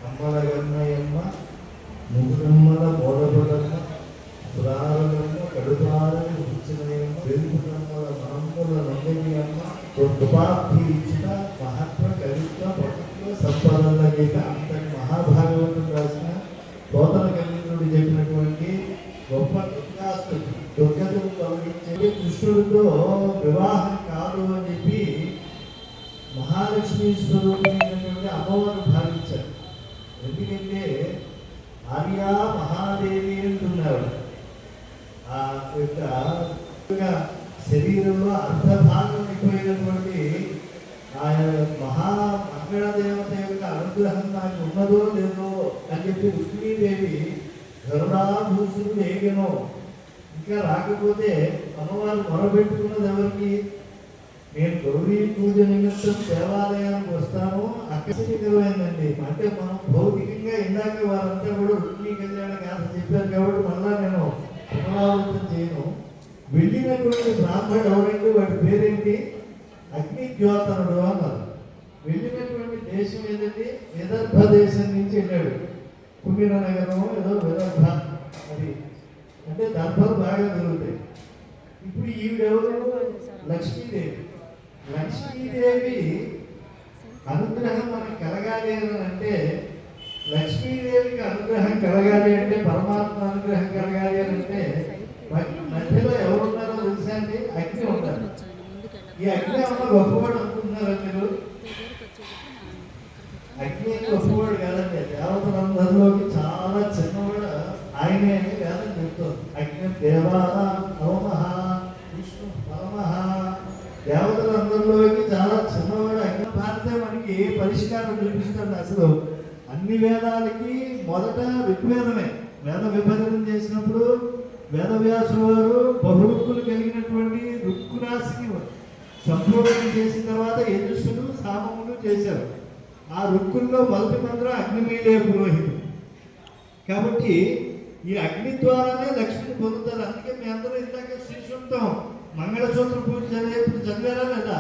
అమ్మలగన్నయమ్మ ముగురమ్మల బోధపడమ్మ పురాణమ్మ కడుపారని ఇచ్చినయమ్మ వెలుగునమ్మల మనమ్మల నందిని అమ్మ కృపాబ్ధి ఇచ్చిన మహాత్మ కవిత్వ పవిత్వ సంపాదన గీత అంతటి మహాభాగవతుడు రాసిన పోతన కవీంద్రుడు చెప్పినటువంటి గొప్ప దుర్గతులు గమనించే కృష్ణుడితో వివాహం కాదు అని చెప్పి మహాలక్ష్మి స్వరూపమైనటువంటి అమ్మవారు భావించారు. ఎందుకంటే ఆర్య మహాదేవి అంటున్నారు. ఆ యొక్క శరీరంలో అర్ధభాగం అయిపోయినటువంటి ఆయన మహామంగళదేవత యొక్క అనుగ్రహం నాకు ఉన్నదో లేదో అని చెప్పి రుక్మిణీదేవి గరుడాభూషుడు వేగను ఇంకా రాకపోతే అమ్మవారు మొరబెట్టుకున్నది ఎవరికి? నేను గౌరీ పూజ నిమిత్తం దేవాలయానికి వస్తాను. అక్కడికమైందండి. అంటే మనం భౌతికంగా ఇందాక వారంతా కూడా రుక్మిణీ కళ్యాణ గాథ చెప్పారు కాబట్టి మళ్ళా నేను పునరావృతం చేయను. వెళ్ళినటువంటి బ్రాహ్మణుడు ఎవరంటే వాడి పేరేంటి? అగ్నిజ్యోతనుడు అన్నారు. వెళ్ళినటువంటి దేశం ఏదండి? విదర్భ దేశం నుంచి వెళ్ళాడు. కుమిర నగరం ఏదో విదర్భ, అది అంటే దర్భలు బాగా దొరుకుతాయి. ఇప్పుడు ఈవిడెవరు? లక్ష్మీదేవి. లక్ష్మీదేవి అనుగ్రహం మనకు కలగాలి అని అంటే, లక్ష్మీదేవికి అనుగ్రహం కలగాలి అంటే, పరమాత్మ అనుగ్రహం కలగాలి అని అంటే మధ్యలో ఎవరున్నారో తెలుసా అండి? అగ్ని ఉంటారు. ఈ అగ్ని అమ్మ గొప్పవాడు అనుకుంటున్నారా మీరు? అగ్ని గొప్పవాడు కాదండి. దేవతలందరిలోకి చాలా చిన్నవాడు ఆయనే అని వేదం చెప్తుంది. అగ్ని దేవా నవమః విష్ణు పరమః. దేవతలందరిలోకి చాలా చిన్నవాడు అగ్ని. భారతే మనకి పరిష్కారం చూపిస్తుంది. అసలు అన్ని వేదాలకి మొదట ఋగ్వేదమే. వేద విభజన చేసినప్పుడు వేదవ్యాసుల వారు బహురుక్కులు కలిగినటువంటి రుక్కురాశిని సంపూర్ణం చేసిన తర్వాత యజుస్సులు సామములు చేశారు. ఆ రుక్కుల్లో మొదటి మంత్రం అగ్నిమీలే పురోహితుడు. కాబట్టి ఈ అగ్ని ద్వారానే లక్ష్మిని పొందుతారు. అందుకే మీ అందరూ ఇందాక శ్రీశుంతం మంగళసూత్ర పూజ చదివారా లేదా?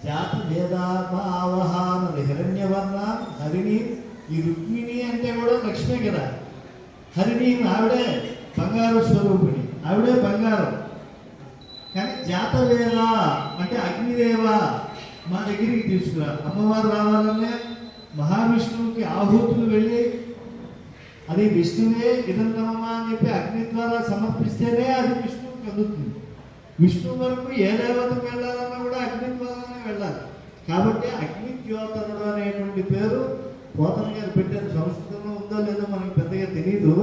జాతి వేదావహానది హిరణ్యవర్ణ హరిణి. ఈ రుక్మిణి అంటే కూడా లక్ష్మే కదా. హరిణి ఆవిడే బంగారు స్వరూపిణి, ఆవిడే బంగారం. కానీ జాతవేద అంటే అగ్నిదేవ మా దగ్గరికి తీసుకురా. అమ్మవారు రావాలనే మహావిష్ణువుకి ఆహుతులు వెళ్ళి అది విష్ణువే ఇదంతమా అని చెప్పి అగ్ని ద్వారా సమర్పిస్తేనే అది విష్ణువుకి అందుతుంది. విష్ణువు వరకు ఏ దేవతకు వెళ్ళాలన్నా కూడా అగ్ని ద్వారానే వెళ్ళాలి. కాబట్టి అగ్ని ద్యోతనుడు అనేటువంటి పేరు పోతన గారు పెట్టారు. సంస్కృతంలో ఉందో లేదో మనకి పెద్దగా తెలియదు.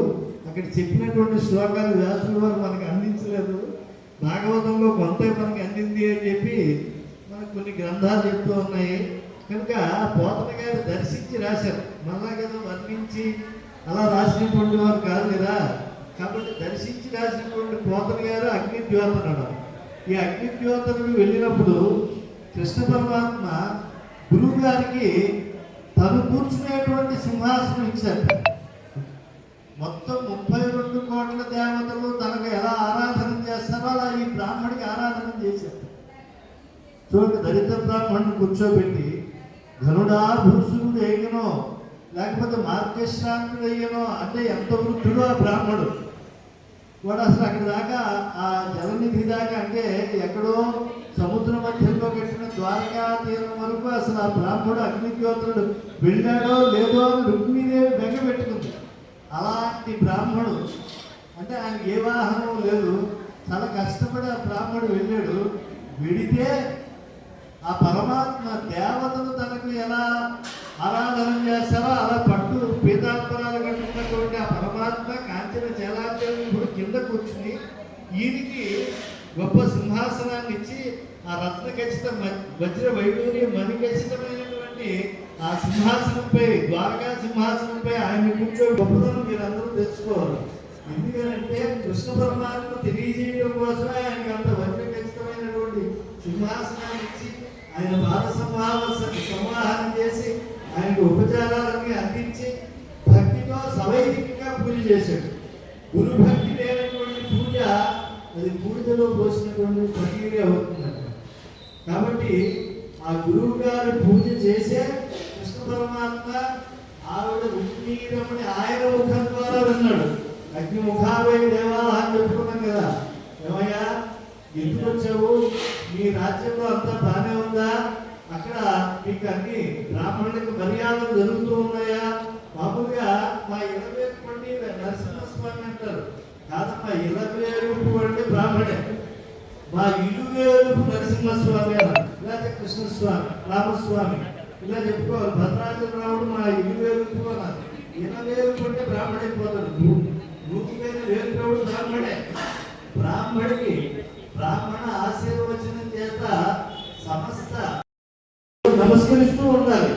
అక్కడ చెప్పినటువంటి శ్లోకాలు వ్యాసుల వారు మనకి అందించలేదు. భాగవతంలో కొంత మనకి అందింది అని చెప్పి మనకు కొన్ని గ్రంథాలు చెప్తూ ఉన్నాయి. కనుక పోతన గారు దర్శించి రాశారు. మళ్ళా కదా వర్ణించి అలా రాసినటువంటి వారు కాదు కదా. కాబట్టి దర్శించి రాసినటువంటి పోతన గారు అగ్నిద్యోతనుడు. ఈ అగ్నిద్యోతనుడు వెళ్ళినప్పుడు కృష్ణ పరమాత్మ గురువు గారికి తను కూర్చునేటువంటి సింహాసనం ఇచ్చారు. మొత్తం 32 కోట్ల దేవతలు తనకు ఎలా ఆరాధన చేస్తారో అలా ఈ బ్రాహ్మడికి ఆరాధన చేశారు. చూడండి, దరిద్ర బ్రాహ్మణుని కూర్చోబెట్టి ధనుడా భూసురుడు అయ్యనో లేకపోతే మార్గశ్రాంతుడు అయ్యనో అంటే ఎంత వృద్ధుడు ఆ బ్రాహ్మడు వాడు. అసలు అక్కడి దాకా ఆ జలనిధి దాకా అంటే ఎక్కడో సముద్ర మధ్యంలో కట్టిన ద్వారకా తీరం వరకు అసలు ఆ బ్రాహ్మడు అగ్నిద్యోతుడు వెళ్ళాడో లేదో అని రుక్మిణీదేవి బెంగ పెట్టుకుంది. అలాంటి బ్రాహ్మడు అంటే ఆయనకి ఏ వాహనం లేదు, చాలా కష్టపడి ఆ బ్రాహ్మడు వెళ్ళాడు. వెడితే ఆ పరమాత్మ దేవతలు తనకు ఎలా ఆరాధన చేస్తారో అలా పట్టు పీతాంబరాలు కట్టుకున్నటువంటి ఆ పరమాత్మ కాంచన జలాచరుడు కింద కూర్చుని ఈయనకి గొప్ప సింహాసనాన్ని ఇచ్చి ఆ రత్న ఖచ్చిత వజ్ర వైడూర్య మణిఖచ్చితమైనటువంటి ఆ సింహాసనంపై ద్వారకా సింహాసనంపై ఆయన కూర్చో గొప్పతనం మీరందరూ తెలుసుకోవాలి. ఎందుకంటే కృష్ణ పరమాత్మ తెలియజేయడం కోసమే ఆయనకి అంత వజ్ర ఖచ్చితమైనటువంటి సింహాసనాన్ని ఇచ్చి ఆయన బాల సంవాహనం చేసి ఆయనకు ఉపచారాలన్నీ అందించి భక్తితో సవైదికంగా పూజ చేశాడు. గురు భక్తి లేనటువంటి పూజ అది పూజలో పోసినటువంటి ప్రక్రియ అవుతుందంట. కాబట్టి ఆ గురువు గారు పూజ చేసే కృష్ణ పరమాత్మ ఆవిడ రుక్మిణీరమణి ఆయన ముఖం ద్వారా విన్నాడు. అగ్నిముఖావై దేవా అని చెప్పుకున్నాం కదా. ఏమయ్యా ఎందుకు వచ్చావు? మీ రాజ్యంలో అంతా బాగానే ఉందా? అక్కడ మీకు అన్ని బ్రాహ్మణులకు మర్యాదలు జరుగుతూ ఉన్నాయా? మామూలుగా మా ఇలవేరుపండి నరసింహస్వామి అంటారు. కాదమ్మా, ఇలవేరుపు అంటే బ్రాహ్మణే. మా ఇలువేరుపు నరసింహస్వామి అన్నారు, లేకపోతే కృష్ణస్వామి, రామస్వామి ఇలా చెప్పుకోవాలి. భద్రాచలరావుడు మా ఇలువేరుపు అన్నారు. ఇలవేరుపు అంటే బ్రాహ్మణైపోతాడు. భూమి మీద వేరుకోవడం బ్రాహ్మణే. బ్రాహ్మడికి బ్రాహ్మణ ఆశీర్వచనం చేత సమస్త నమస్కరిస్తూ ఉండాలి.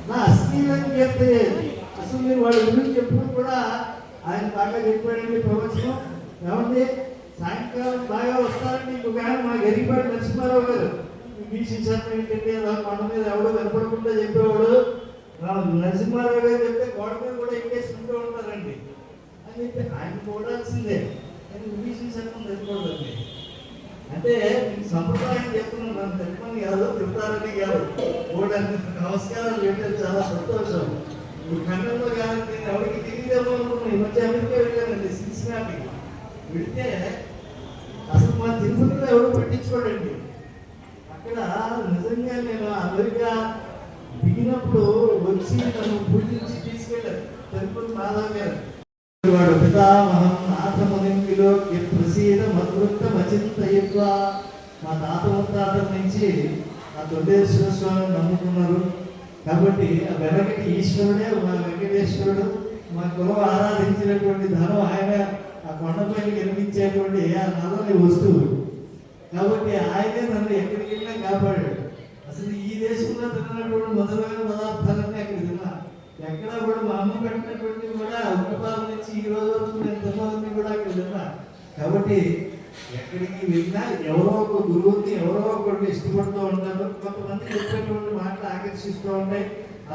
నా అశ్లీలం చెప్తే అసలు మీరు వాళ్ళ గురించి చెప్పుడు కూడా ఆయన బాగా చెప్పాడండి ప్రవచనం. ఏమంటే సాయంకాలం బాగా వస్తారండి. ఇంకొక ఆయన మా గరిపాటి నరసింహారావు గారు వీక్షించారు ఏంటంటే అలా కొండ మీద ఎవడో కనపడకుండా చెప్పేవాడు. నరసింహారావు గారు చెప్తే గోడ మీద కూడా ఎక్కేసుకుంటూ ఉంటారండి అని చెప్పి ఆయన చూడాల్సిందే. కానీ వీక్షించడం తెలుసుకోవద్దండి. అంటే సంప్రదాయం చెప్తున్నాను, నన్ను తెలుపని కాదు, చెప్తారని కాదు. ఓడన్ని నమస్కారాలు పెట్టారు, చాలా సంతోషం. ఇప్పుడు ఖండంలో కాదు, నేను ఎవరికి తెలియదేమో అనుకున్నాను. ఈ మధ్య అమెరికా వెళ్ళానండి, సిన్సినాటికి వెళితే అసలు మా తిరుపతిలో ఎవరు పట్టించుకోడండి. అక్కడ నిజంగా నేను అమెరికా దిగినప్పుడు వచ్చి నన్ను పూజించి తీసుకెళ్ళారు తిరుపతి మాధవ్ గారు. వాడు పితామహం నాథమునిలో ప్రసీద మధుృత్తం అచింతయత్వ. మా తాత ముత్తాతల నుంచి ఆ దొడ్డేశ్వర స్వామిని నమ్ముకున్నారు. కాబట్టి ఆ వెనకటి ఈశ్వరుడే మా వెంకటేశ్వరుడు. మా కులం ఆరాధించినటువంటి ధనం ఆయన ఆ కొండపైన కనిపించేటువంటి ఆ నల్లని వస్తువు. కాబట్టి ఆయనే నన్ను ఎక్కడికి వెళ్ళినా కాపాడాడు. అసలు ఈ దేశంలో తిన్నటువంటి మొదలైన పదార్థాలన్నీ అక్కడ తిన్నా. ఎక్కడ కూడా మా అమ్మ పెట్టినటువంటి కూడా ఉపపాదం నుంచి ఈ రోజు వరకు నేను తిన్నవన్నీ కూడా అక్కడ తిన్నా. కాబట్టి ఎక్కడికి వెళ్ళినా ఎవరో ఒక గురువుని ఎవరో ఒకటి ఇష్టపడుతూ ఉంటారు. కొంతమంది చెప్పేటువంటి మాటలు ఆకర్షిస్తూ ఉంటాయి.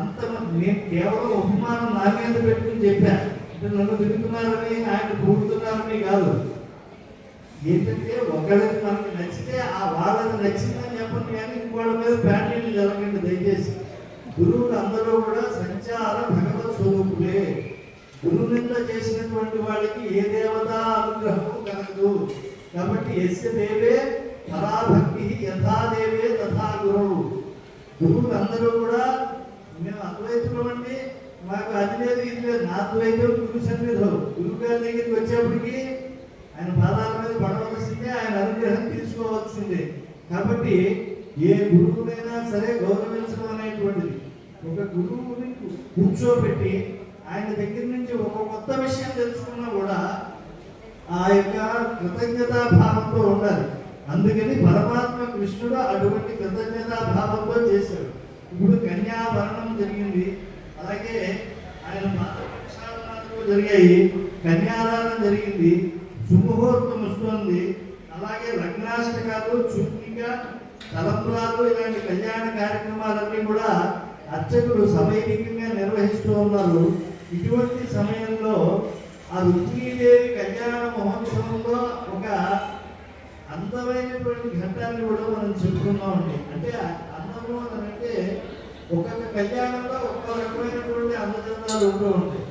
అంతమంది నేను కేవలం ఉపమానం నా మీద పెట్టుకుని చెప్పాను. అంటే నన్ను తిరుగుతున్నారని ఆయన పూడుతున్నారని కాదు. ఏంటంటే ఒకళ్ళకి మనకి నచ్చితే ఆ వాళ్ళకి నచ్చిందని చెప్పండి, కానీ ఇంకోళ్ళ మీద ప్యాటర్న్లు జరగండి దయచేసి. గురువులు అందరూ కూడా సంచార భగవత్ స్వరూపులే. గురువు నింద చేసినటువంటి వాళ్ళకి ఏ దేవతా అనుగ్రహము కలగదు. కాబట్టి ఎస్య దేవే పరాభక్తి యథా దేవే తథా గురువు. గురువులు అందరూ కూడా మేము అద్వైతులు అది లేదు ఇది లేదు, నాకు అయితే గురు సన్నిధి గురువు గారి దగ్గరికి వచ్చేప్పటికి ఆయన పాదాల మీద పడవలసిందే, ఆయన అనుగ్రహం తీసుకోవాల్సిందే. కాబట్టి ఏ గురువునైనా సరే గౌరవించడం అనేటువంటిది, ఒక గురువుని కూర్చోబెట్టి ఆయన దగ్గర నుంచి ఒక కొత్త విషయం తెలుసుకున్నా కూడా ఆ యొక్క కృతజ్ఞతా భావంతో ఉండాలి. అందుకని పరమాత్మ కృష్ణుడు అటువంటి కృతజ్ఞతా భావంతో చేశాడు. ఇప్పుడు కన్యాభరణం జరిగింది, అలాగే ఆయన మాతృక్షాలు జరిగాయి, కన్యాదానం జరిగింది, సుముహూర్తం వస్తుంది, అలాగే లగ్నాష్టకాలు, చుట్టిక, తలంబ్రాలు ఇలాంటి కళ్యాణ కార్యక్రమాలన్నీ కూడా అర్చకులు సమైకంగా నిర్వహిస్తూ ఉన్నారు. ఇటువంటి సమయంలో ఆ రుక్మిణీదేవి కళ్యాణ మహోత్సవంలో ఒక అందమైనటువంటి ఘట్టాన్ని కూడా మనం చెప్పుకున్నామండి. అంటే అందము అని అంటే ఒక్కొక్క కళ్యాణంలో ఒక్కొక్క రకమైనటువంటి అందచందాలు ఉంటూ ఉంటాయి.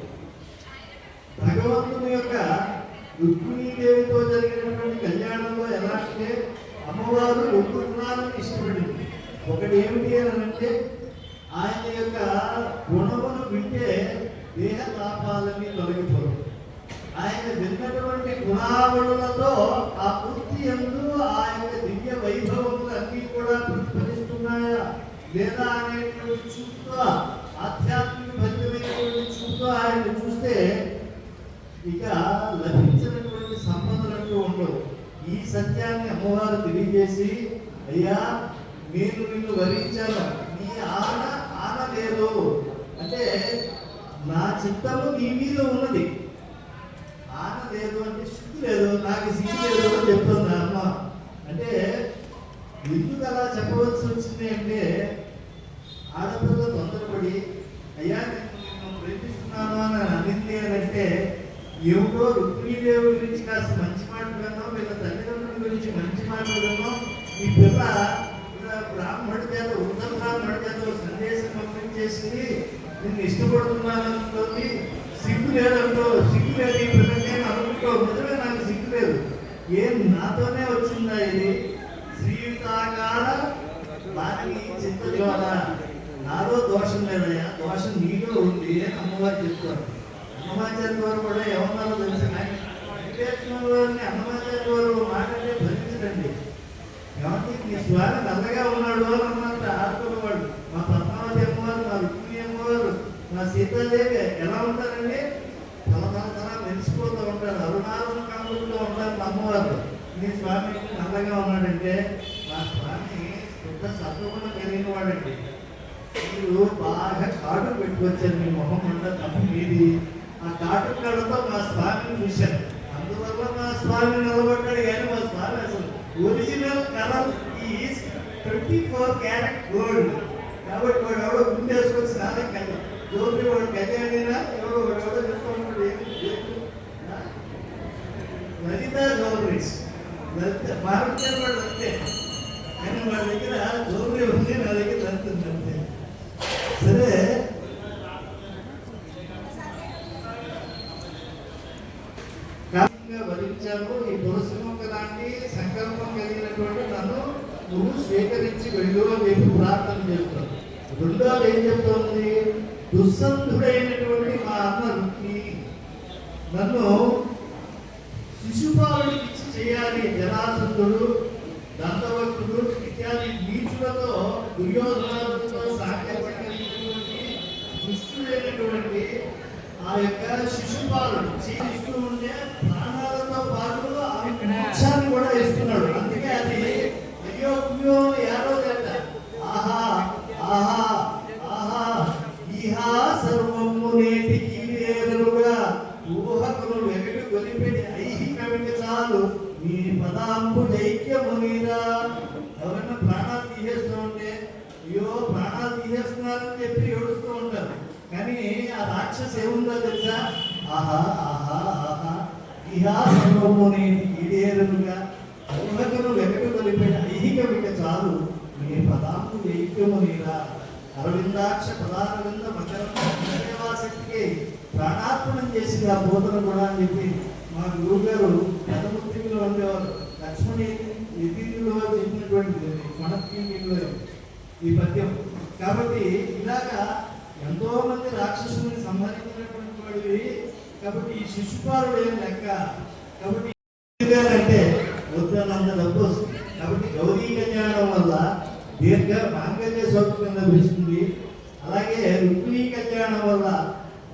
భగవంతుని యొక్క రుక్మిణీదేవితో జరిగినటువంటి కళ్యాణంలో ఎలా అంటే అమ్మవారు 2 గుణాలను ఇష్టపడింది. ఒకటి ఏమిటి అని అంటే ఆయన యొక్క గుణమును వింటే దేహ తాపాలన్నీ తొలగిపోవు. ఆయన విన్నటువంటి గుణావళులతో ఆ పూర్తి యందు ఆ యొక్క దివ్య వైభవములు అన్నీ కూడా ప్రతిఫలిస్తున్నాయా లేదా అనేటువంటి చూపుతో, ఆధ్యాత్మిక ఫలితమైనటువంటి చూపుతో ఆయన చూస్తే ఇక లభించినటువంటి సంపదలంటూ ఉండవు. ఈ సత్యాన్ని అమ్మవారు తెలియజేసి, అయ్యా నేను నిన్ను వరించాను, నీ ఆనలేదు అంటే నా చిత్తము నీ మీద ఉన్నది, ఆనలేదు అంటే సిగ్గు లేదు, నాకు సిగ్గు లేదు అని చెప్తుంది అమ్మ. అంటే ఎందుకు అలా చెప్పవలసి వచ్చింది అంటే ఆడపిల్ల తొందరపడి అయ్యా నేను ప్రేమిస్తున్నాను అని అనింది అని అంటే ఏమిటో రుక్మిణీదేవి గురించి కాస్త మంచి మాటలు విన్నాం, వీళ్ళ తల్లిదండ్రుల గురించి మంచి మాటలు విన్నాం, ఈ పిల్ల బ్రాహ్మణుడి చేత ఉత్తర బ్రాహ్మణుడి చేత సందేశం పంపించేసింది, నేను ఇష్టపడుతున్నాను అనుకోని సిగ్గు లేదంటూ, సిగ్గు లేదు ఈ పిల్లకి నేను అనుకుంటూ, నిజమే నాకు సిగ్గు లేదు, ఏం నాతోనే వచ్చిందా ఇది శ్రీయుతాకార వారికి చిత్తజోడ, నాలో దోషం లేదయ్యా, దోషం నీలో ఉంది అని అమ్మవారు చెప్తారు. అన్నమాచార్య వారు కూడా ఏమన్నారో తెలుసు, వెంకటేశ్వరుని అన్నమాచార్య వారు మాటంటే భరించడండి. ఏమంటే నీ స్వామి నల్లగా ఉన్నాడు అని అన్నమాట ఆడుకున్నవాడు. మా పద్మావతి అమ్మవారు, మా రుక్మిణి అమ్మవారు, మా సీతాదేవి ఎలా ఉంటారండి, తల మెరిసిపోతూ ఉంటారు, అరుణారుణ కాంతులతో ఉంటారు మా అమ్మవారు. నీ స్వామి నల్లగా ఉన్నాడంటే మా స్వామి పెద్ద సత్వగుణం కలిగిన వాడండి. మీరు బాగా కాటు పెట్టుకొచ్చారు, మీ మొహం అంతా తప్పు మీది, ఆ కాటు కళ్ళతో మా స్వామిని చూశారు, అందువల్ల మా స్వామి నిలబడ్డాడు. కానీ మా స్వామి అసలు original colour is 24 carat gold. కాబట్టి వాడు ఎవడో గుండేసుకొని స్నానం కలిగి జోబి వాడు గజానైనా ఎవడో చెప్పుకుంటాడు, లలిత జోబరీస్, లలిత భారతీయ వాడు అంతే, కానీ వాళ్ళ దగ్గర జోబరీ ఉంది, నా దగ్గర లలిత అంతే. సరే వరించాను, ఈ తులసిమొక్క లాంటి సంకల్పం కలిగినటువంటి నన్ను నువ్వు స్వీకరించి వెళ్ళు అని చెప్పి ప్రార్థన చేస్తాను. రెండోది ఏం చెప్తోంది, దుస్సంధుడైనటువంటి మా అన్న రుక్మి నన్ను శిశుపాలుడికి ఇచ్చి చేయాలి. జరాసంధుడు, దంతవక్తుడు ఇత్యాది నీచులతో, దుర్యోధనాలతో సాధ్యపడినటువంటి దుష్టుడైనటువంటి ఆ యొక్క శిశుపాలుడు చేస్తూ ఉంటే ప్రాణాలతో పాటు ఆ మోక్షాన్ని కూడా ఇస్తున్నాడు. అందుకే అది అయ్యో పుయ్యో యారో చేత ఆహా ఆహా ఆహా ఈహా సర్వము నేటికి వేరుగా ఊహకులు వెగటు కొలిపెడి ఐహికమికి చాలు నీ పదాంబు దైక్యము నీరా. ఎవరైనా ప్రాణాలు తీసేస్తూ ఉంటే అయ్యో ప్రాణాలు తీసేస్తున్నారని చెప్పి ఏడుస్తూ ఉంటారు, కానీ ఆ రాక్షసు ఏముందో తెలుసా, ఆహా ఆహా ఆహా ఇహా సర్వముని ఈడేరుగా ఊహకులు వెగటు కొలిపెడి ఐహికమిక చాలు నీ పదాంబు దైక్యము నీరా. అరవిందాక్ష పదారవింద మకరశక్తికి ప్రాణార్పణం చేసి ఆ బోధన కూడా అని చెప్పి మా గురువు గారు పెదముత్తిలో ఉండేవారు. లక్ష్మణి నిధిలో చెప్పినటువంటి మనకి ఈ పద్యం. కాబట్టి ఇలాగా ఎంతో మంది రాక్షసుని సంహరించినటువంటి వాడివి, కాబట్టి ఈ శిశుపాలుడు ఏం లెక్క, కాబట్టి అంటే వద్దనంత డబ్బు వస్తుంది. కాబట్టి గౌరీ కళ్యాణం వల్ల దీర్ఘ మాంగళ్య సౌఖ్యం లభిస్తుంది. అలాగే రుక్మిణీ కళ్యాణం వల్ల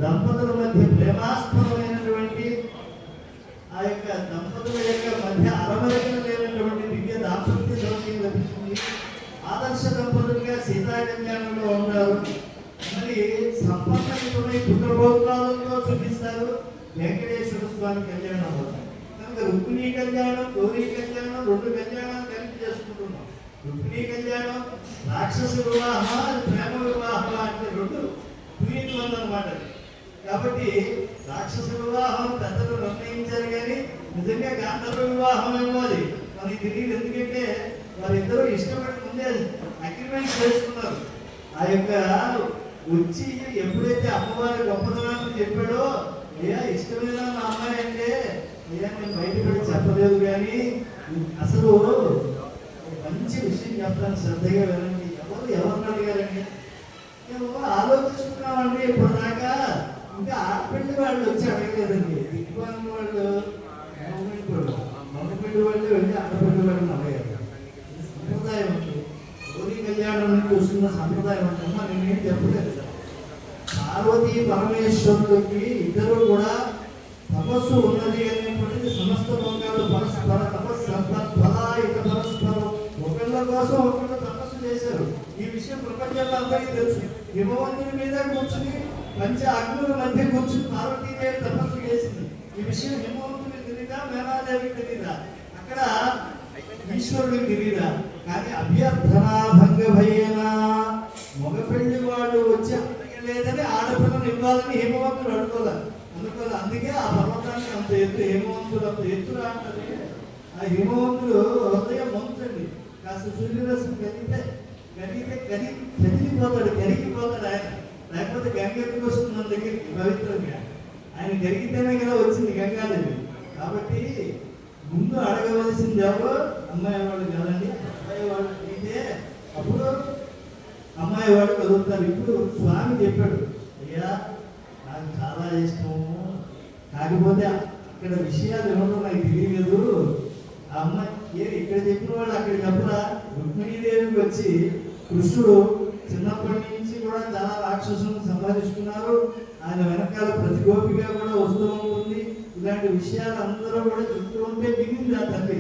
దంపతుల మధ్య ప్రేమాస్పదమైనటువంటి ఆ యొక్క దంపతుల యొక్క మధ్య అరమరికలు లేనటువంటి దివ్య దాంపత్య సౌఖ్యం లభిస్తుంది. ఆదర్శ దంపతులుగా సీతా కళ్యాణంలో ఉన్నారు. మరి సంపన్నయుతమై పుత్రభోగాలతో చూపిస్తారు వెంకటేశ్వర స్వామి కళ్యాణం వల్ల. కనుక రుక్మిణీ కళ్యాణం, గౌరీ కళ్యాణం, రెండు కళ్యాణాలు కలిపి చేసుకుంటున్నాం. రుక్మిణీ కళ్యాణం రాక్షస వివాహమా, ప్రేమ వివాహమా అంటే రెండు ప్రీతివంతం అన్నమాట. కాబట్టి రాక్షస వివాహం పెద్దలు నిర్ణయించారు, కానీ నిజంగా గాంధర్వ వివాహం ఏమో అది మనకి తెలియదు. ఎందుకంటే వారిద్దరూ ఇష్టపడి ముందే అగ్రిమెంట్ చేసుకున్నారు. ఆ యొక్క వచ్చి ఎప్పుడైతే అమ్మవారి గొప్పతనాన్ని చెప్పాడో, అయ్యా ఇష్టమైన మా అమ్మాయి అంటే, అయ్యా నేను బయటపడి చెప్పలేదు, కానీ అసలు మంచి విషయం చెప్తాను, శ్రద్ధగా వినండి. ఎవరిని అడిగారండి? మేము ఆలోచిస్తున్నామండి ఇప్పటిదాకా, ఇంకా ఆడపిల్లి వాళ్ళు వచ్చి అడగలేదండి. దిగ్వాన్ వాళ్ళు మగపిల్లి వాళ్ళు వెళ్ళి ఆడపిల్లి వాళ్ళని అడగారు. సంప్రదాయం అంటే గౌరీ కళ్యాణం నుంచి వస్తున్న సంప్రదాయం అంటున్నా నేనేం చెప్పలేదు. పార్వతీ పరమేశ్వరుడికి ఇద్దరు కూడా తపస్సు ఉన్నది అనేటువంటిది సమస్త లోకాలు పరస్పర తపస్సలాయిక పరస్పరం ఒకళ్ళ కోసం ఒకళ్ళు తపస్సు చేశారు. ఈ విషయం ప్రపంచంలో అందరికీ తెలుసు. హిమవంతుని మీద కూర్చుని పంచ అగ్నుల మధ్య కూర్చుని పార్వతీదేవి తపస్సు చేసింది. ఈ విషయం హిమవంతునికి తెలియదా, మేనాదేవికి తెలియదా, అక్కడ ఈశ్వరుడికి తెలియదా? కానీ అభ్యర్థనాభంగ భయేనా మగపెళ్లి వాడు వచ్చి లేదని ఆడపిల్లను ఇవ్వాలని హిమవంతుడు అనుకోవాలి. అందుకే ఆ పర్వతానికి అంత ఎత్తు, హిమవంతుడు అంత ఎత్తురా అంటది. ఆ హిమవంతుడు హృదయం మంచండి, కాస్త సూర్యరశ్మి కరిగిపోతాడు, కరిగిపోతాడు ఆయన. లేకపోతే గంగకి వస్తుంది దగ్గరికి పవిత్రంగా. ఆయన కరిగితేనే కదా వచ్చింది గంగాదేవి. కాబట్టి ముందు అడగవలసింది ఎవరు? అమ్మాయి వాళ్ళు కాదండి. అబ్బాయి వాళ్ళు అయితే అప్పుడు అమ్మాయి వాడు కదులుతారు. ఇప్పుడు స్వామి చెప్పాడు, అయ్యా నాకు చాలా ఇష్టము, కాకపోతే అక్కడ విషయాలు ఏమన్నా నాకు తెలియలేదు. ఆ అమ్మాయి ఇక్కడ చెప్పిన వాళ్ళు అక్కడ చెప్పరా? రుక్మిణీదేవికి వచ్చి కృష్ణుడు చిన్నప్పటి నుంచి కూడా చాలా రాక్షసులను సంపాదిస్తున్నారు, ఆయన వెనకాల ప్రతి గోపిగా కూడా వస్తూ ఉంటుంది. ఇలాంటి విషయాలు అందరూ కూడా చెప్తూ ఉంటే వినింది ఆ తల్లి.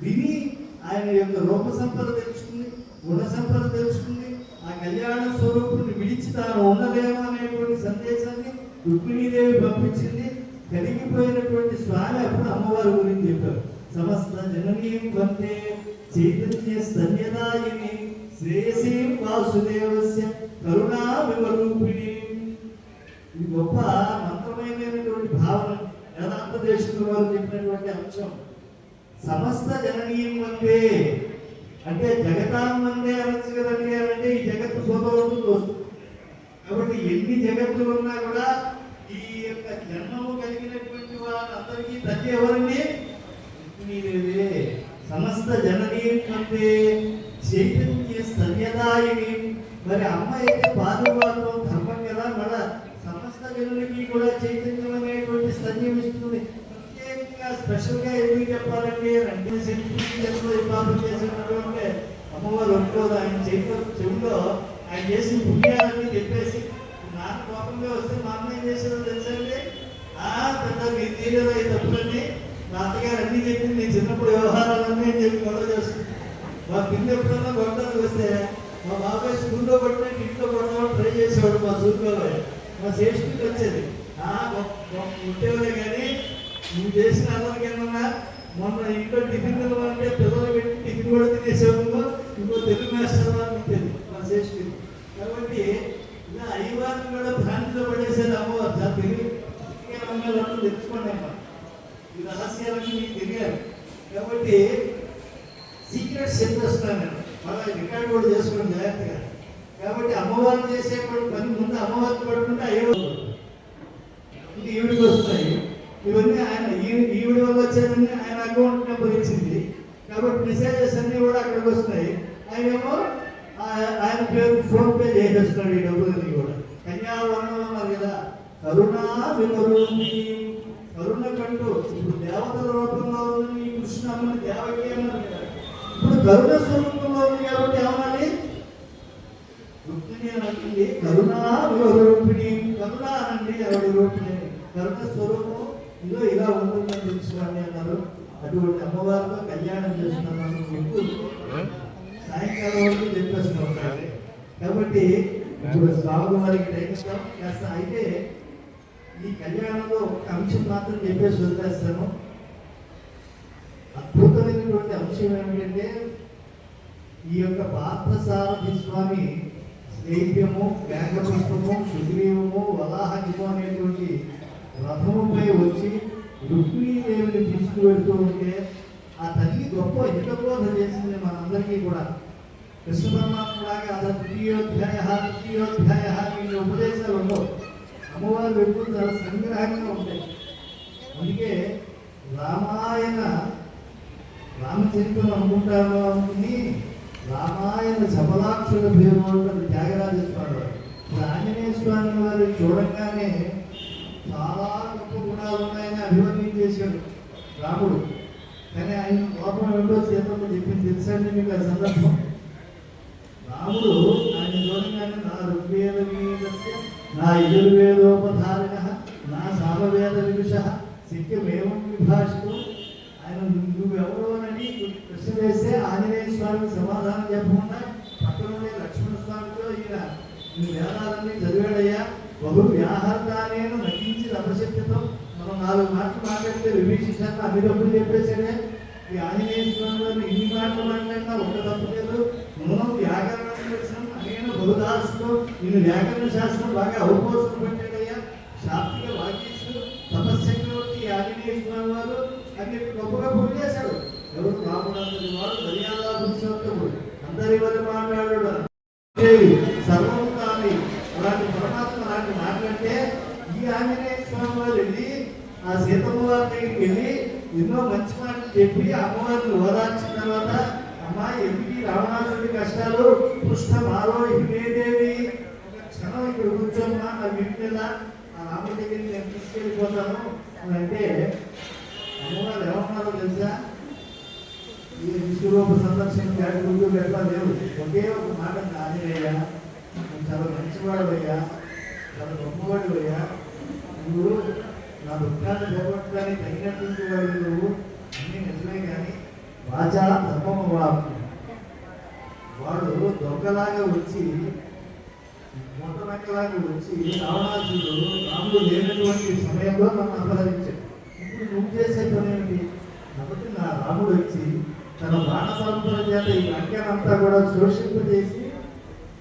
విని ఆయన యొక్క రూప సంపద తెలుసుకుంది, గుణ సంపద తెలుసుకుంది. ఆ కళ్యాణ స్వరూపుని విడిచి తాను ఉండలేము అనేటువంటి సందేశాన్ని రుక్మిణీదేవి పంపించింది. కరిగిపోయినటువంటి స్వామి అప్పుడు అమ్మవారి గురించి చెప్పారు. సమస్త జననీం వందే చైతన్య స్తన్యదాయిని శ్రేయసీం వాసుదేవస్య కరుణా వివరూపిణి. ఇది గొప్ప మంత్రమైనటువంటి భావన. వేదాంత దేశంలో వారు చెప్పినటువంటి అంశం. సమస్త జననీయం వందే అంటే జగతాం వందే అనొచ్చు కదండి. అంటే ఈ జగత్తు భూతవంతులు వస్తుంది. కాబట్టి ఎన్ని జగత్తులు ఉన్నా కూడా ఈ యొక్క జన్మము కలిగినటువంటి వాళ్ళందరికీ తల్లి ఎవరండి? రుక్మిణీదేవే. సమస్త జననీయం వందే చైతన్య స్తన్యదాయిని. మరి అమ్మ అయితే పాదువాదం ధర్మం కదా, మన సమస్త జనులకి కూడా చైతన్యం అనేటువంటి స్తన్యం ఇస్తుంది. ప్రత్యేకంగా స్పెషల్గా ఎందుకు చెప్పాలంటే పాపం చేసినటువంటి అమ్మవారు ఒప్పుకోదు. ఆయన చెవిలో ఆయన చేసిన పుణ్యాలన్నీ చెప్పేసి నాన్న కోపంగా వస్తే మా అమ్మ ఏం చేసేదో తెలుసండి, పెద్ద మీరు తీరేదో ఈ తప్పులన్నీ మా అత్తగారు అన్నీ చెప్పింది. నేను చిన్నప్పుడు వ్యవహారాలన్నీ అని చెప్పి గొడవ చేస్తుంది. మా పిల్ల ఎప్పుడన్నా గొడవలు వస్తే మా బాబాయ్ స్కూల్లో కొట్టినట్టు ఇంట్లో కొడదామని ట్రై చేసేవాడు. మా స్కూల్లో మా సేఫ్టీకి వచ్చేది ఉంటేవాడే, కానీ నువ్వు చేసిన అల్లరికైనా మొన్న ఇంట్లో టిఫిన్ అంటే పిల్లలు పెట్టి టిఫిన్ కూడా తినేసేవాళ్ళు. ఇంకో తెలుగు మాస్టర్ అని ఉంటుంది మా సేఫ్టీ. కాబట్టి ఇలా అయ్యవారిని కూడా భ్రాంతిలో పడేసేది అమ్మవారు. చాలా తెలివి అమ్మాయిలందరూ తెచ్చుకోండి అమ్మ, ఈ రహస్యాలన్నీ మీకు తెలియాలి. కాబట్టి సీక్రెట్స్ చెప్పేస్తున్నాను నేను, మళ్ళీ రికార్డు కూడా చేసుకోండి జాగ్రత్తగా. కాబట్టి అమ్మవారు చేసేటువంటి పని ముందు అమ్మవారిని పడుకుంటే అయ్యవారు ఈవిడికి వస్తాయి. ఇవన్నీ ఆయన ఈవిడి వల్ల వచ్చేవన్నీ ఆయన అకౌంట్ నెంబర్ ఇచ్చింది కాబట్టి మెసేజెస్ అన్నీ కూడా అక్కడికి వస్తాయి. ఆయనేమో ఆయన పేరు ఫోన్ పే చేసేస్తున్నాడు ఈ డబ్బులన్నీ కూడా. కన్యావరణం అన్నారు కదా, కరుణా వివరుణి కరుణ కంటూ ఇప్పుడు దేవతల రూపంలో ఉన్న ఈ కృష్ణమ్మని దేవకి అన్నారు కదా. ఇప్పుడు కరుణ స్వరూపంలో ఉంది కాబట్టి ఏమనాలి? రుక్మిణి అని అంటుంది కరుణా వివరూపిణి. కరుణ అనండి ఎవరి రూపిణి, కరుణ స్వరూపం ఇదో ఇలా ఉంటుందని తెలుసుకోండి అన్నారు. అటువంటి అమ్మవారితో కళ్యాణం చేస్తున్నాను సాయంకాలం వరకు చెప్పేస్తున్నాం. కాబట్టి ఇప్పుడు స్వామి వారికి టైం కాస్త అయితే ఈ కళ్యాణంలో ఒక అంశం మాత్రం చెప్పేసి వదిలేస్తాను. అద్భుతమైనటువంటి అంశం ఏమిటంటే ఈ యొక్క పార్థసారథి స్వామి శ్లేవ్యము, మేఘపుష్పము, సుగ్రీవము, వలాహగిము అనేటువంటి రథముపై వచ్చి రుక్మిణీదేవిని తీసుకువెళ్తూ ఉంటే ఆ తల్లి గొప్ప హితబోధ చేసింది మనందరికీ కూడా. కృష్ణ పరమాత్మలాగా అలా తృతీయోధ్యాయ ఈ ఉపదేశాలు ఉండవు. అమ్మవారు ఎప్పుడు చాలా సంగ్రహంగా ఉంటాయి. అందుకే రామచరిత్రం అనుకుంటారు అనుకుని రామాయణ సఫలాక్షుల పేరు ఉంటుంది త్యాగరాజ స్వామి వారు. ఇప్పుడు ఆంజనేయ స్వామి వారు చూడంగానే చాలా గొప్ప గుణాలు ఉన్నాయని అభివర్ణించేశాడు రాముడు. కానీ ఆయన లోపల రెండో సీతమ్మ చెప్పింది తెలుసండి మీకు ఆ సందర్భం. రాముడు ఆయన చూడంగానే నా ఋగ్వేద వీరస్య నా యజుర్వేదోపధారిణ నా సామవేద విదుష శక్యమేవం విభాషితం. ఆయన నువ్వెవరోనని ప్రశ్న వేస్తే ఆంజనేయ స్వామికి సమాధానం చెప్పకుండా పక్కనుండే లక్ష్మణ స్వామితో ఈయన ఈ వేదాలన్నీ చదివాడయ్యా బహు వ్యాహర్దానేను నటించి అపశక్తితో మనం 4 మాటలు మాట్లాడితే విభీషిస్తాను అన్ని డబ్బులు చెప్పేసాడే. ఈ ఆంజనేయ స్వామి వారిని ఇన్ని మాటలు మాట్లాడినా ఒక తప్పు లేదు. మనం వ్యాకరణం చేసాం అనేక బహుదాసుతో నేను వ్యాకరణ శాస్త్రం బాగా అవపోసం పెట్టాడయ్యా. శాస్త్రీయ వాక్యేశ్వరు తపశ్చక్రవర్తి ఆంజనేయ స్వామి వారు అని గొప్పగా పూజ చేశాడు. ఎవరు రాముడు అందరి వాడు మర్యాద పురుషోత్తముడు అందరి వారు మాట్లాడాడు సర్వం కాని అలాంటి పరమాత్మ అలాంటి మాట్లాడితే ఈ ఆంజనేయ స్వామి వారు వెళ్ళి ఆ సీతమ్మ వారి దగ్గరికి వెళ్ళి ఎన్నో మంచి మాటలు చెప్పి అమ్మవారిని ఓదార్చిన తర్వాత అమ్మా ఎందుకు రావణాసుడి కష్టాలు పృష్ఠమాలో హిమేదేవి ఒక క్షణం ఇక్కడ కూర్చోమ్మా నా వీటి మీద ఆ రాముడి దగ్గరికి నేను తీసుకెళ్ళిపోతాను అని అంటే అమ్మవారు ఏమన్నారో తెలుసా? ఈ విశ్వరూప సందర్శన గుర్తు పెట్టా లేవు. ఒకే ఒక మాట ఆంజనేయ చాలా మంచివాడు అయ్యా, చాలా గొప్పవాడు అయ్యా, నువ్వు నా దుఃఖాన్ని పోగొట్టడానికి తగినటువంటి వాడు నువ్వు అన్నీ నిజమే. కానీ వాచా ధర్మము వాడు దొంగలాగా వచ్చి మొట్టమొక్కలాగా వచ్చి రావణాసుడు రాముడు లేనటువంటి సమయంలో నన్ను అపహరించాడు. ఇప్పుడు నువ్వు చేసే పని ఏమిటి? కాబట్టి నా రాముడు వచ్చి తన బాణ పరంపర చేత ఈ వాక్యాన్నంతా కూడా శోషింపజేసి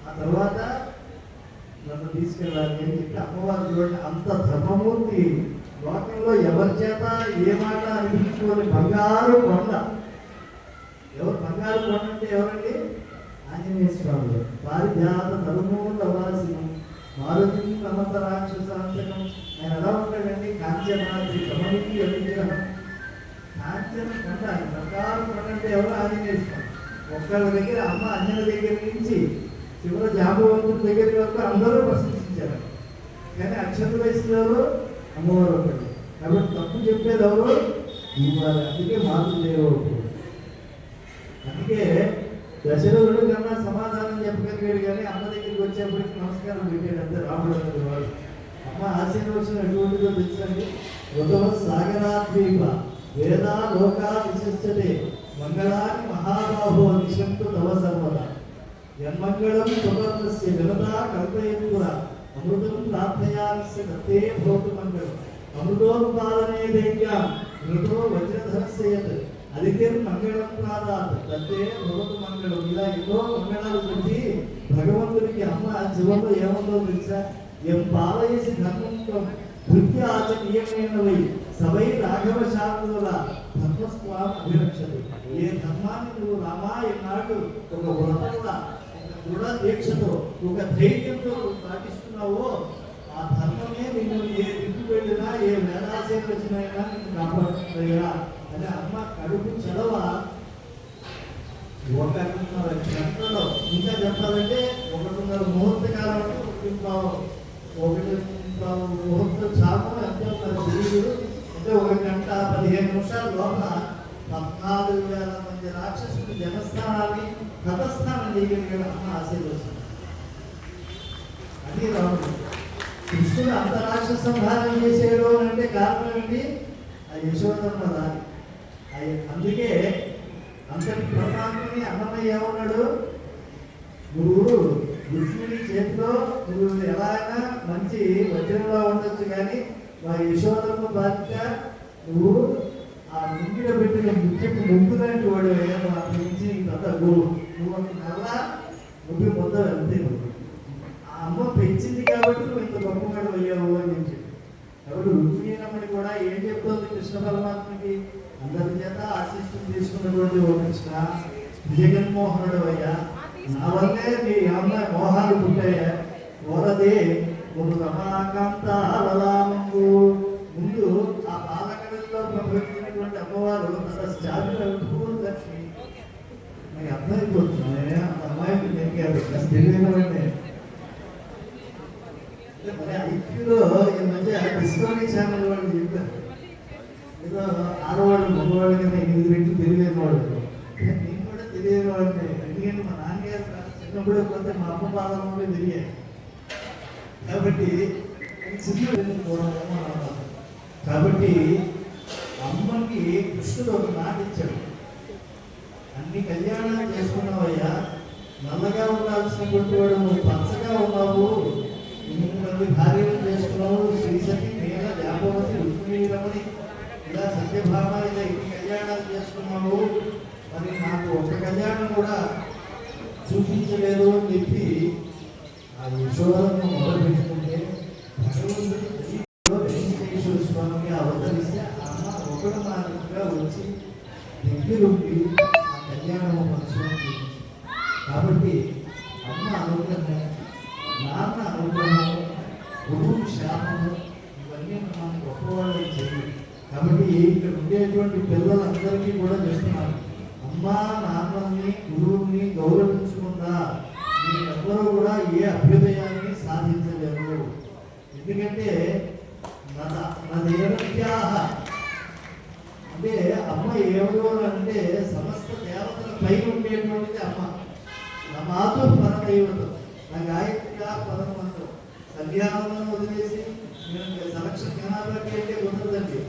ఆ తర్వాత నన్ను తీసుకెళ్ళాలి అని చెప్పి అమ్మవారు చూడండి అంత ధర్మమూర్తి లోకంలో ఎవరి చేత ఏ మాట అనిపించుకొని బంగారు కొండ. ఎవరు బంగారు కొండ అంటే ఎవరండి? ఆంజనేయ స్వామి. పారిజాత ధర్మోదవాసి మారుతి సమర్థ రాక్షసాంతకం. ఆయన ఎలా ఉంటాడండి? కాంచనాద్రి కమలికి విగ్రహం. కాంచన కొండ బంగారు కొండ అంటే ఎవరు? ఆంజనేయ స్వామి. ఒక్కళ్ళ దగ్గర అమ్మ అంజన దగ్గర నుంచి చివరి జాంబవంతుడి దగ్గర వరకు అందరూ ప్రశంసించారు. కానీ అక్షత వయసులో అమ్మవారు ఒకటి. కాబట్టి తప్పు చెప్పేది ఎవరు? అందుకే మార్పు చేయవచ్చు. అందుకే దశరథుడు కన్నా సమాధానం చెప్పగలిగాడు. కానీ అమ్మ దగ్గరికి వచ్చేప్పటికి నమస్కారం పెట్టాడు అంతే రాముడు అన్నది వాడు. అమ్మ ఆశీర్వచనం ఎటువంటిదో తెలుసండి. ఋతవ సాగరాద్వీప వేదా లోకా విశిష్టతే మంగళాన్ని మహాబాహో నిశంతు తవ సర్వదా యన్మంగళం సువర్ణస్య వినదా కల్పయత్పుర అమృతం ప్రార్థయాస్య దత్తే భవతు మంగళం అమృతోత్పాదనే దైత్యాం మృతో వజ్రధరస్య యత్ అదితిర్ మంగళం ప్రాదాత్ దత్తే భవతు మంగళం. ఇలా ఎన్నో మంగళాలు పెట్టి భగవంతుడికి అమ్మ జీవంలో ఏముందో తెలుసా? ఎం పాలయసి ధర్మం వృత్తి ఆచరణీయమైనవి సవై రాఘవ శాంతుల ధర్మస్వామి అభిరక్షలు. ఏ ధర్మాన్ని నువ్వు రామా ఎన్నాడు ఒక వ్రతంగా దృఢ దీక్షతో ఒక ధైర్యంతో పాటిస్తున్నావో ఆ ధర్మమే నిన్ను ఏ దిక్కు వెళ్ళినా ఏ వేదాశయం వచ్చినైనా నిన్ను కాపాడుతుందయ్యా అని అమ్మ కడుపు చదవ 1.5 గంటలో. ఇంకా చెప్పాలంటే 1.5 ముహూర్త కాలం 1 ముహూర్త చాము అంతే తెలియదు. అంటే 1 గంట 15 నిమిషాల లోపల 14,000 మంది రాక్షసులు జనస్థానాన్ని తపస్థానం చేయగలిగిన అమ్మ ఆశీర్వదిస్తుంది. అది రాముడు. కృష్ణుడు అంత రాక్షస సంహారం చేసేయడం అంటే కారణం ఏంటి? ఆ యశోదమ్మ రాని. అందుకే అంతటి పరమాత్మని అన్నమయ్య ఏమన్నాడు? నువ్వు రుక్మిణి చేతిలో నువ్వు ఎలా అయినా మంచి వజ్రంలో ఉండొచ్చు, కానీ మా యశోదమ్మ బాధ్యత నువ్వు ఆ ముంగిడ పెట్టిన ముఖ్యపు ముగ్గులాంటి వాడు అయ్యాను. అక్కడి నుంచి పెద్ద నువ్వు నల్ల ముగ్గు మొత్తం వెళ్తే ఆ అమ్మ పెంచింది కాబట్టి నువ్వు ఇంత గొప్పవాడు అయ్యావు అని చెప్పి. కాబట్టి రుక్మిణి కూడా ఏం చెప్తోంది కృష్ణ పరమాత్మకి? అందరి చేత ఆశీస్సులు తీసుకున్నటువంటి ఓ కృష్ణ, జగన్మోహనుడు అయ్యా, నా వల్లే నీ అమ్మాయి మోహాలు పుట్టాయా, వరదే ఒక రమాకాంత బలాము. ముందు ఆ పాలకడల్లో ప్రవహించినటువంటి అమ్మవారు లక్ష్మి నాకు అర్థమైపోతుంది. అమ్మాయికి నెగ్గారు తెలియనివ్వండి. మరి ఐక్యూలో ఈ మధ్య డిస్కవరీ ఛానల్ వాళ్ళు చెప్పారు, ఏదో ఆడవాళ్ళు మగవాళ్ళు కన్నా 8 రెట్లు తెలియని వాళ్ళు. నేను కూడా తెలియని వాడిని. ఎందుకంటే మా నాన్నగారు చిన్నప్పుడు కొంత మా అమ్మ పాలనలో తెలియాలి కాబట్టి కాబట్టి అమ్మకి కృష్ణుడు ఒక మాట ఇచ్చాడు, అన్ని కళ్యాణాలు చేసుకున్నావయ్యా, నల్లగా ఉండాల్సినటువంటి వాడు నువ్వు పచ్చగా ఉన్నావు, 8 మంది భార్యలు చేసుకున్నావు, శ్రీసతి మేఘ జాపవతి రుక్మిణి రమణి ఇలా సత్యభామ ఇలా ఇన్ని కళ్యాణాలు చేసుకున్నావు, మరి నాకు ఒక కళ్యాణం కూడా చూపించలేదు అని చెప్పి ఆ యశోదను మొదలుపెట్టుకుంటే వెంకటేశ్వర స్వామికి అవతరిస్తే అమ్మ ఒకడు మాదిరిగా వచ్చి దగ్గరుండి ఆ కళ్యాణం మనసులోకి. కాబట్టి అమ్మ అనుగ్రహం, నాన్న అనుగ్రహం, గురువు శాపము ఇవన్నీ మనం గొప్పవాళ్ళకి చేయాలి. కాబట్టి ఇక్కడ ఉండేటువంటి పిల్లలందరికీ కూడా చెప్తున్నాను, అమ్మా నాన్నని గురువుని గౌరవించకుండా మీరెవ్వరూ కూడా ఏ అభ్యుదయాన్ని సాధించలేరు. ఎందుకంటే నదేవత్యాహ అంటే అమ్మ ఎవరు అంటే సమస్త దేవతల పై ఉండేటువంటిది అమ్మ. నా మాతో పరదైవతం, నా గాయత్రిగా పరమంతం. సంధ్యావందనం వదిలేసి నేను సెలక్షన్ జ్ఞానాలకి అంటే కుదరదండి.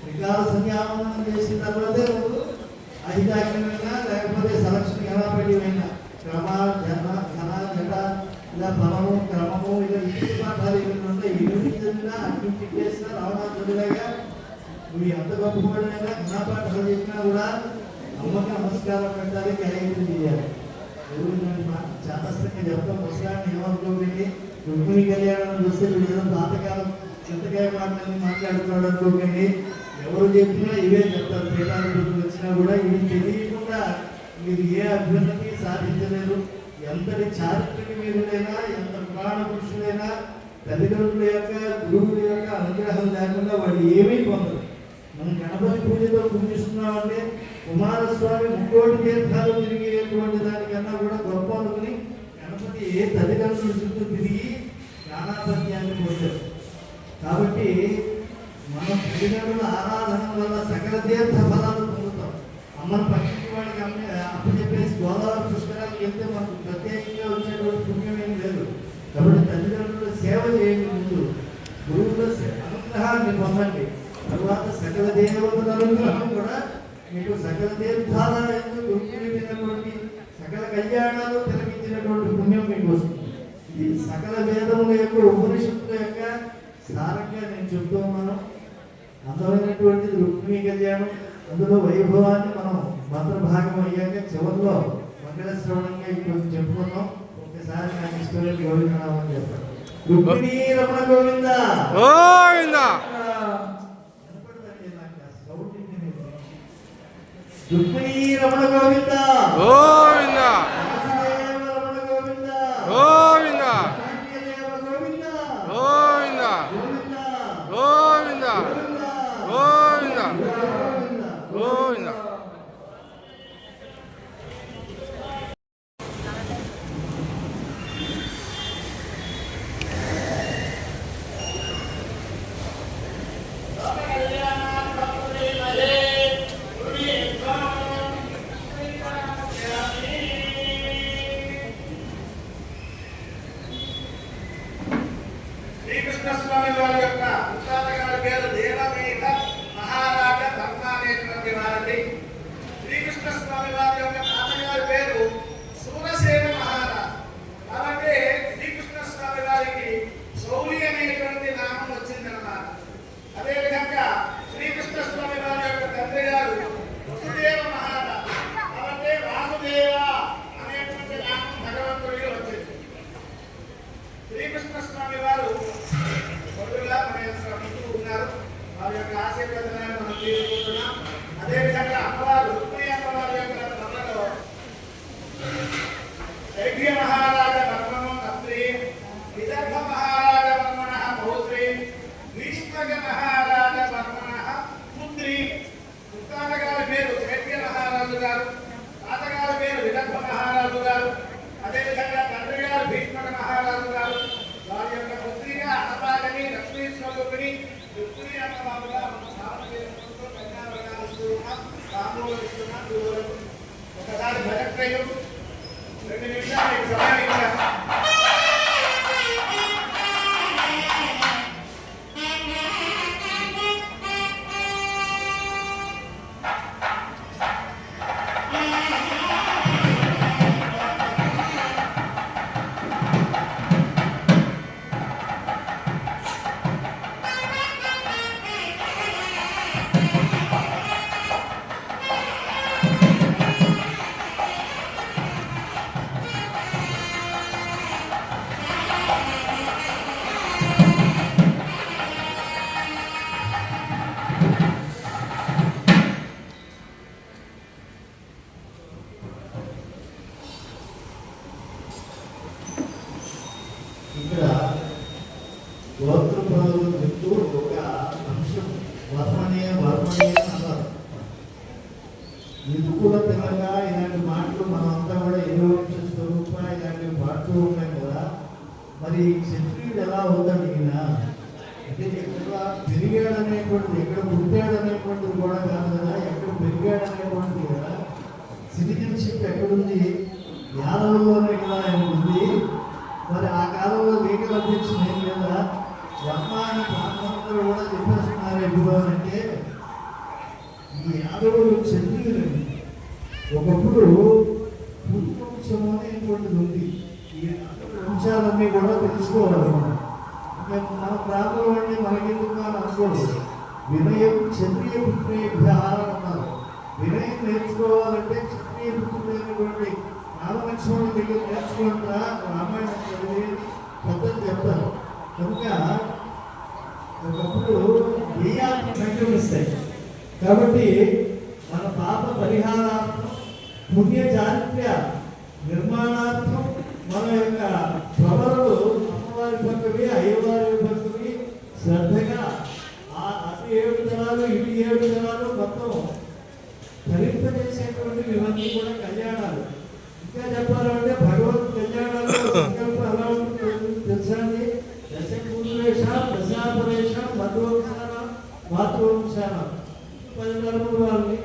త్రికాల సంధ్యావందనం చేసిన తర్వాతే నువ్వు అధికారికంగా లేకపోతే సెలక్షన్ ఎలా పెట్టివైనా క్రమ జన ఘన జట ఇలా ఫలము క్రమము ఇలా ఇంటి పాఠాలు ఏమైనా ఉంటాయి. ఇవి చదివినా అన్నింటి చేసినా రావణాసుడిలాగా నువ్వు ఎంత గొప్పపడినా ఘన పాఠాలు చెప్పినా కూడా అమ్మకి నమస్కారం పెట్టాలి, గాయత్రి చేయాలి. చాతస్థంగా చెప్తాం. ముసలాన్ని ఏమనుకోకండి, రుక్మిణి కళ్యాణం చూస్తే వీడు ఏదో పాతకాలం చింతకాయ మాటలని మాట్లాడుతున్నాడు అనుకోకండి. ఎవరు చెప్పినా ఇవే చెప్తారు. పీఠాభివృద్ధి వచ్చినా కూడా ఇవి తెలియకుండా మీరు ఏ అభ్యున్నతి సాధించలేరు. ఎంతటి చారిత్రక వీరులైనా, ఎంత పురాణ పురుషులైనా తల్లిదండ్రుల యొక్క గురువుల యొక్క అనుగ్రహం లేకుండా వాళ్ళు ఏమీ పొందరు. మనం గణపతి పూజతో పూజిస్తున్నామంటే కుమారస్వామి 3 తీర్థాలు తిరిగేటువంటి దానికన్నా కూడా గొప్ప అనుకుని గణపతి తల్లిదండ్రుల చుట్టూ తిరిగి జ్ఞానాపత్యాన్ని పొందారు. కాబట్టి మనం తల్లిదండ్రుల ఆరాధన వల్ల సకల తీర్థ ఫలాలు పొందుతాం. అమ్మను పక్షి వాడికి అప్పచెప్పేసి గోదావరి పుష్కరాలకు వెళ్తే మనకు ప్రత్యేకంగా వచ్చేటువంటి పుణ్యం ఏం లేదు. కాబట్టి తల్లిదండ్రుల సేవ చేయండి. ముందు గురువుల అనుగ్రహాన్ని పొందండి, తర్వాత సకల దేవతల అనుగ్రహం కూడా మీకు సకల తీర్థాల గుర్తున్నటువంటి సకల కళ్యాణాలు తిలకించినటువంటి పుణ్యం మీకు వస్తుంది. ఇది సకల వేదముల యొక్క ఉపనిషత్తుల యొక్క సారంగా నేను చెప్తూ ఉన్నాను. అందమైనటువంటిది రుక్మిణీ కళ్యాణం. అందులో వైభవాన్ని మనం మంత్రభాగం అయ్యాక చివరిలో మంగళ శ్రవణంగా ఇప్పుడు చెప్పుకున్నాం. ఒకసారి నాకు ఇష్టమైన గోవిందనామని చెప్పారు. రుక్మిణీ రమణ గోవింద గోవింద. రుక్మిణీ రమణ గోవింద గోవింద. రమణ గోవింద గోవింద. గోవింద గోవింద గోవింద గోవింద గోవింద. శ్రీకృష్ణ స్వామి వారి యొక్క ముత్తాత గారి పేరు దేవమేఘ మహారాజ ధర్మ అనేటువంటి వారండి. శ్రీకృష్ణ స్వామి వారి యొక్క తాతగారి పేరు సూరసేన మహారాజు. కాబట్టి శ్రీకృష్ణ స్వామి వారికి శౌరి అనేటువంటి నామం వచ్చిందన్నమాట. అదేవిధంగా శ్రీకృష్ణ స్వామి వారి యొక్క తండ్రి గారు వసుదేవ మహారాజు. కాబట్టి వాసుదేవ అనేటువంటి నామం భగవంతుడికి వచ్చింది. శ్రీకృష్ణ స్వామి వారు కొడుకుగా ఉన్నారు. వారి యొక్క ఆశీర్వదనాన్ని మనం తీసుకుంటున్నాం. అదేవిధంగా అమ్మవారు రుక్మిణి అమ్మవారి యొక్క తండ్రిలో శైభ్య మహారాజ వర్మను తండ్రి, విదర్భ మహారాజ వర్మణ పౌత్రి, భీష్మక మహారాజ వర్మణ పుత్రి. ముత్తాత గారి పేరు శైభ్య మహారాజు గారు, తాతగారి పేరు విదర్భ మహారాజు గారు, అదేవిధంగా తండ్రి గారు భీష్మక మహారాజు గారు. వారి యొక్క పుత్రిగా అన్నపాలని లక్ష్మీ స్వరూపిణి రుక్మిణి అమ్మవారుగా ఒకసారి భజక్రయం 2 నిమిషాలు సమయం ఇచ్చారు. ఇక్కడ గోత్ర పదవులు చెప్తూ ఒక అంశం వర్మణీయ అన్నారు. ఇది కూడా తెలంగా ఇలాంటి మాటలు మనం అంతా కూడా ఏదో స్వరూప ఇలాంటివి పాడుతూ ఉంటాం కదా. మరి క్షత్రియుడు ఎలా ఉందండి ఈయన అంటే ఎక్కడ పెరిగాడనేటువంటిది, ఎక్కడ పుట్టాడనేటువంటిది కూడా కాదు కదా, ఎక్కడ పెరిగాడనేటువంటిది కదా. సిటిజన్షిప్ ఎక్కడుంది? యాదవులోనే కదా ఆయన ఉంది. మరి ఆ కాలంలో లీగల్ అబ్జెక్షన్ ఏం లేదా? వర్మ అని ప్రాంతంలో కూడా చెప్పేస్తున్నారు. ఎప్పుడు అంటే ఈ యాదవులు క్షత్రియులండి. ఒకప్పుడు పురువంశం అనేటువంటిది ఉంది. ఈ వంశాలన్నీ కూడా తెలుసుకోవాలి. మన ప్రాంతం వాడిని మనకెందుకు అని అనుకోలేదు. వినయం క్షత్రియ పుత్రేభ్య అన్నారు. వినయం నేర్చుకోవాలంటే క్షత్రియ పుత్రులైనటువంటి రామలక్ష్మణుడి దగ్గర నేర్చుకుంటా రామాయణం చదివి పెద్దలు చెప్తారు. కనుక ఒకప్పుడు దెయ్యాన్ని సంక్రమిస్తాయి. కాబట్టి మన పాప పరిహారార్థం, పుణ్య చారిత్ర్య నిర్మాణార్థం మన యొక్క ప్రవరులు అమ్మవారి పక్కవి అయ్యవారి పక్కవి శ్రద్ధగా అటు 7 తరాలు ఇటు 7 తరాలు మొత్తం ధరింపజేసేటువంటి ఇవన్నీ కూడా కళ్యాణాలు. ఇంకా చెప్పాలంటే భగవత్ కళ్యాణాలు సంకల్పం ఎలా ఉంటుందో తెలుసా అండి? దశపూర్వేష దశాపరేష మధువంశాన మాతృవంశాన 10 తరముల వారిని,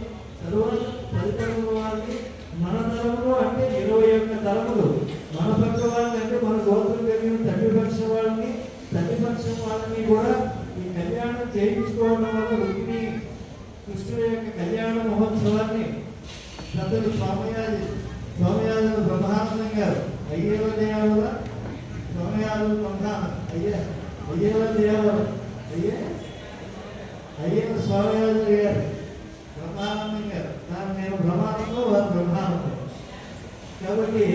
తరువాత 10 తరముల వారిని, మన తరములు అంటే 21 తరములు, మన పక్క వాళ్ళని అంటే మన గోత్రం కలిగిన తండ్రి పక్షం వాళ్ళని, తండ్రి పక్షం వాళ్ళని కూడా ఈ కళ్యాణం చేయించుకోవడం వల్ల రుక్మిణి కృష్ణుడి యొక్క కళ్యాణ మహోత్సవాన్ని పెద్దలు స్వామియాజులు బ్రహ్మానందం గారు అయ్యేవ దేవల స్వామియాజులు బ్రహ్మానంద అయ్యేవ దేవల అయ్యేవ స్వామియాజులు గారు బ్రహ్మానందం గారు. దాన్ని నేను బ్రహ్మానందం, వారు బ్రహ్మానందం. కాబట్టి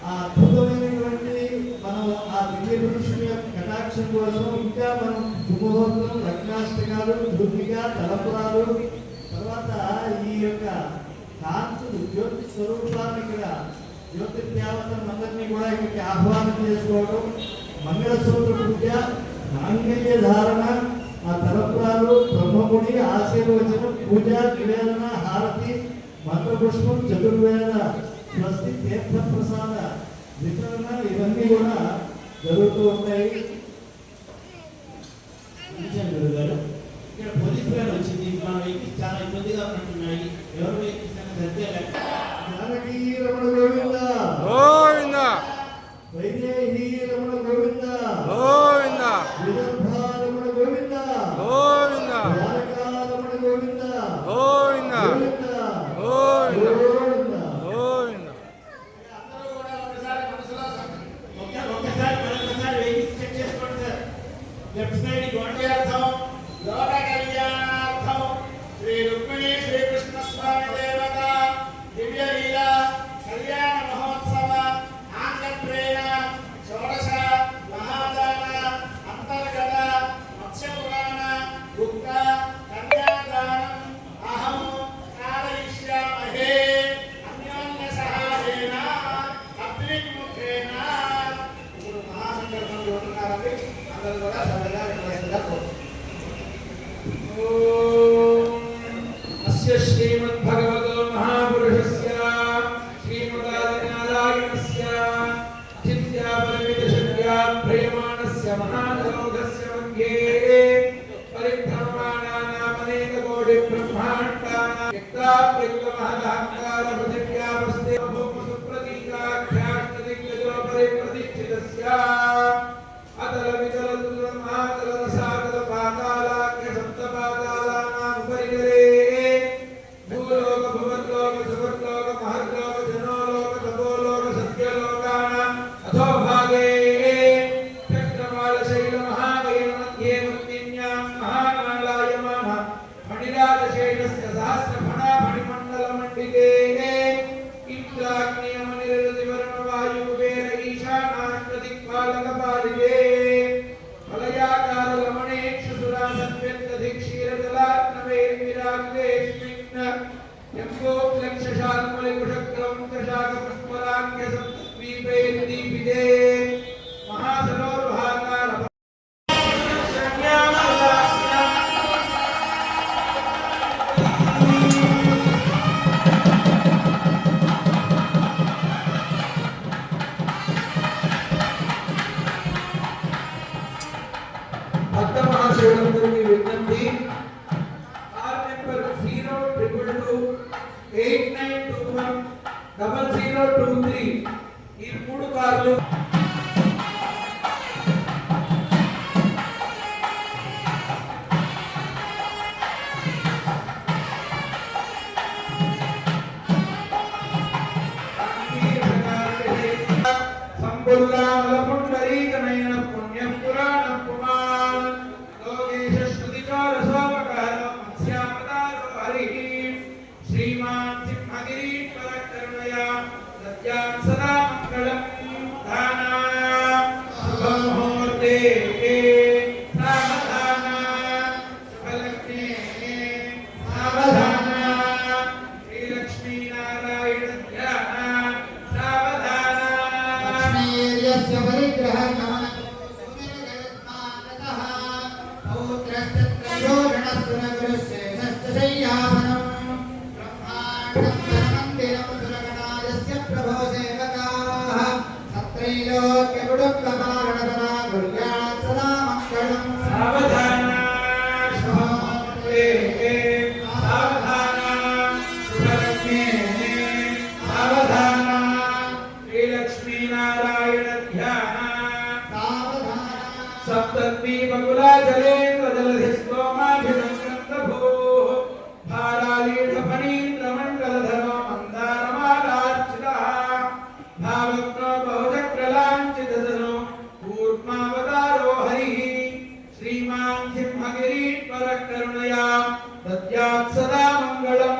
ఆ అద్భుతమైనటువంటి మనం ఆ దివ్య పురుషుని యొక్క కటాక్షం కోసం ఇంకా మనం శుభముహూర్తం, రత్నాష్టకాలు, ధృతిక, తలపురాలు, తర్వాత ఈ యొక్క కాంతులు, జ్యోతి స్వరూపాన్ని ఇక్కడ జ్యోతిర్దేవతలను అందరినీ కూడా ఇక్కడికి ఆహ్వానం చేసుకోవడం, మంగళసూత్ర పూజ, మాంగళ్య ధారణ, ఆ తలపురాలు, బ్రహ్మముడి ఆశీర్వచనం, పూజ, నివేదన, హారతి, మంత్రపుష్పం, చతుర్వేద స్వస్తి తీర్థ ప్రసాద వితరణ ఇవన్నీ కూడా జరుగుతూ ఉంటాయి. గురుగారు ఇక్కడ పోలీస్ వ్యాన్ వచ్చింది, మన వెహికల్స్ చాలా ఇబ్బందిగా ఉంటున్నాయి. ఎవరు వెహికల్స్ సరిగ్గా లేక జానకీ రమణ గోవింద గోవింద వైదేహీ రమణ గోవింద లెఫ్ట్ సైడ్ గోడ అర్థం లోక కళ్యాణార్థం శ్రీ రుక్మిణీ శ్రీకృష్ణ స్వామి దేవత దివ్య లీల కళ్యాణ మహోత్సవ ఆంగత్రేణ షోడశ మహాదాన అంతర్గత మత్స్య పురాణ గుప్త కన్యాదానం అహం కారయిష్యామహే అన్యోన్య సహాయేన అగ్నిముఖేన. ఇప్పుడు మహాసంకల్పం చూస్తున్నారండి, అందరూ కూడా సరళంగా వినవలసిందిగా కోరుతున్నాను. అస్య శ్రీమద్భగవతో మహాపురుషస్య శ్రీమదాదినారాయణస్య చిత్యాపరిమితశక్త్యా ప్రియమాణస్య మహాయోగస్య మధ్యే పరిభ్రమాణానామనేకకోటి బ్రహ్మాండానాం యుక్తాప్యుక్తమహదహంకార పృథివ్యాపస్తే భూమసుప్రతీకాఖ్యాష్టదిగ్గజో పరిప్రతిష్ఠితస్య అతల వితల తుల మహాతల రసాతల పాతాళాఖ్య సప్తపాతాళానాం పరిగరే భూలోక భువర్లోక సువర్లోక మహర్లోక జనోలోక తపోలోక సత్యలోకానాం అథో భాగే చక్రవాళ శైల మహావైన మధ్యే ముక్తిన్యాం మహానాలాయమాన ఫణిరాజశైలస్య సహస్రఫణా ఫణిమండల మండితే ఇంద్రాగ్నియమనిరుదివరుణ వాయువేర ఈశానాష్టదిక్పాలకపాలితే ఫలయాకార రమణేక్షు సురాసత్వ్యత్తధిక్షీరజలాగ్నవేర్విరాగ్వేష్మిన్న యంబోక్లక్షశాల్మలికుషక్రం దశాకపుష్పరాఖ్య సప్తద్వీపైర్దీపితే మహాసరోర్భాకార భక్త మహాశివులందరికీ విజ్ఞప్తి, కార్ నెంబర్ 02288910023 ఈ 3 కార్లు సంబుల్లామలపుండరీకనయన పుణ్యం పురాణం పుమాన్ లోకేశ శ్రుతిచార సోమకార మత్స్యామదారో హరిః శ్రీమాన్ సింహగిరీశ్వర కరుణయా సత్యాన్ సదా మంగళం ధానా శుభముహూర్తే సావధాన శుభలగ్నే సావధాన శ్రీలక్ష్మీనారాయణ ధ్యాన సావధాన లక్ష్మీర్యస్య పరిగ్రహం నమనతో సుమిరజగత్మానతః పౌత్రశ్చత్రయోషణస్సురగురుశ్రేష్ఠశ్చ శయ్యాసనం బ్రహ్మాండం ధనమందిరం సురగణాయస్య ప్రభో సేవకాః సత్రైలోక్యకుటుంబకారణతరా గుర్యాత్ సదా మంగళం. సావధాన శుభముహూర్తే సావధాన శుభలగ్నే సావధాన శ్రీలక్ష్మీనారాయణ ధ్యాన సప్తద్వీపకులాచలేంద్రజలధిస్తోమాభినందభూః భారాలీఢఫణీంద్రమండలధరో మందారమాలార్చితః భావక్నో బహుచక్రలాంఛితధరో కూర్మావతారో హరిః శ్రీమాన్ సింహగిరీశ్వర కరుణయా దద్యాత్ సదా మంగళం.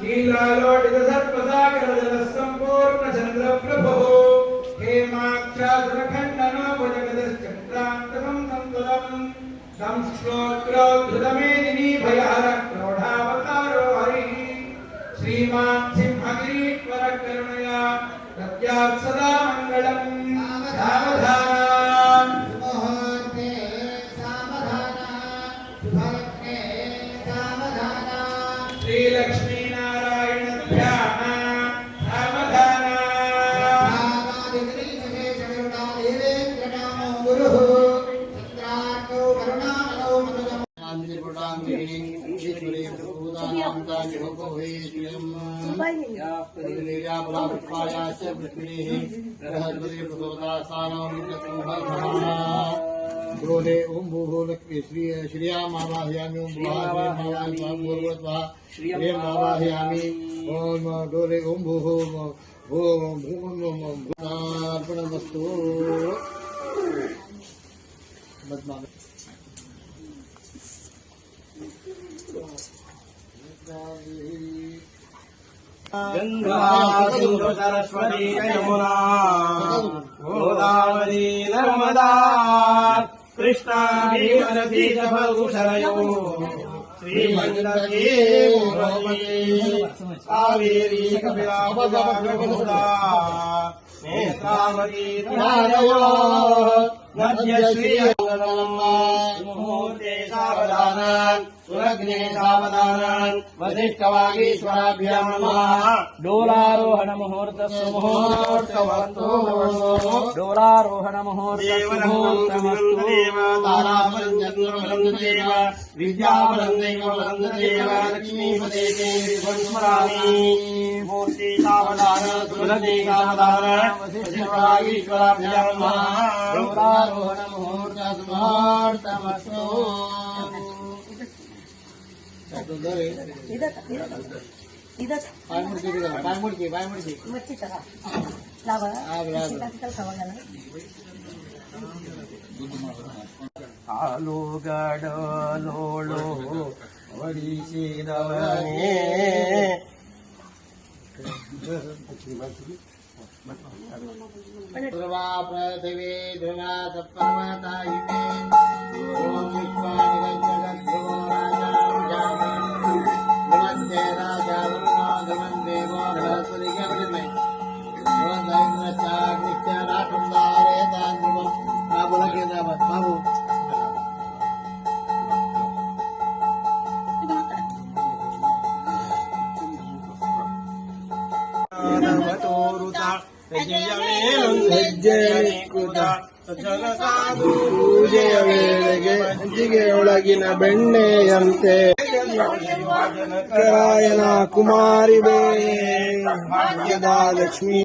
लीलालोटित सर्पसागर जल संपूर्ण चंद्र प्रभो हेमाक्षासुरखंडनो भुजगदश्चक्रान्तकं संतुलं तं श्लोत्रोद्धृतमेदिनी भयहर क्रोधावतारो हरिः श्रीमान् सिंहगिरीश्वर करुणया दद्यात् सदा मङ्गलं सावधान श्रीलक्ष्मीनारायण ध्यान सावधान डोले ओम भूलक्ष्मी श्रियामावाहयामि ओम श्रियामावाहयामि ओम डोले ओम भूर्भुवस्सु गंगा सिंधु सरस्वती यमुना गोदावरी नर्मदा कृष्णा भीमनदी फल्गुशरयो श्रीमंगली कावेरी कपिला भगवती नेत्रावती नद्यश्री मुहूर्ते सावधान सुरग्ने सावधान वसिष्ठवागीश्वराभ्यां नमः डोलारोहण मुहूर्तस्य मुहूर्तवस्तु डोलारोहण मुहूर्तमस्तु तारापरञ्चन्द्रवरन्ददेव विद्यावरन्दैवरन्ददेव लक्ष्मीपदे स्मरामि मूर्ति सावधान सुरग्ने सावधान वसिष्ठवागीश्वराभ्यां नमः डोलारोहण मुहूर्तमस्तु ಆಲು ಗಡಲೋಳು ಒಡಿಸಿದವನೇ ध्रुवा पृथिवी ध्रुवा सप्तमतायिने ओम विश्वानि जगद्ध्रुवो ध्रुवन्ते राजा वरुणो ध्रुवन् देवो बृहस्पतिर्यमृतमय ध्रुवन् दैन्द्रश्चाग्निश्च राष्ट्रं धारयतां ध्रुवम् बाबुलकेन्द्रावत् बाबु ಪೂಜೆಯ ವೇಳೆಗೆ ಮಜ್ಜಿಗೆ ಒಳಗಿನ ಬೆಣ್ಣೆಯಂತೆ ರಾಯನ ಕುಮಾರಿ ಬೇ ಭಾಗ್ಯದ ಲಕ್ಷ್ಮೀ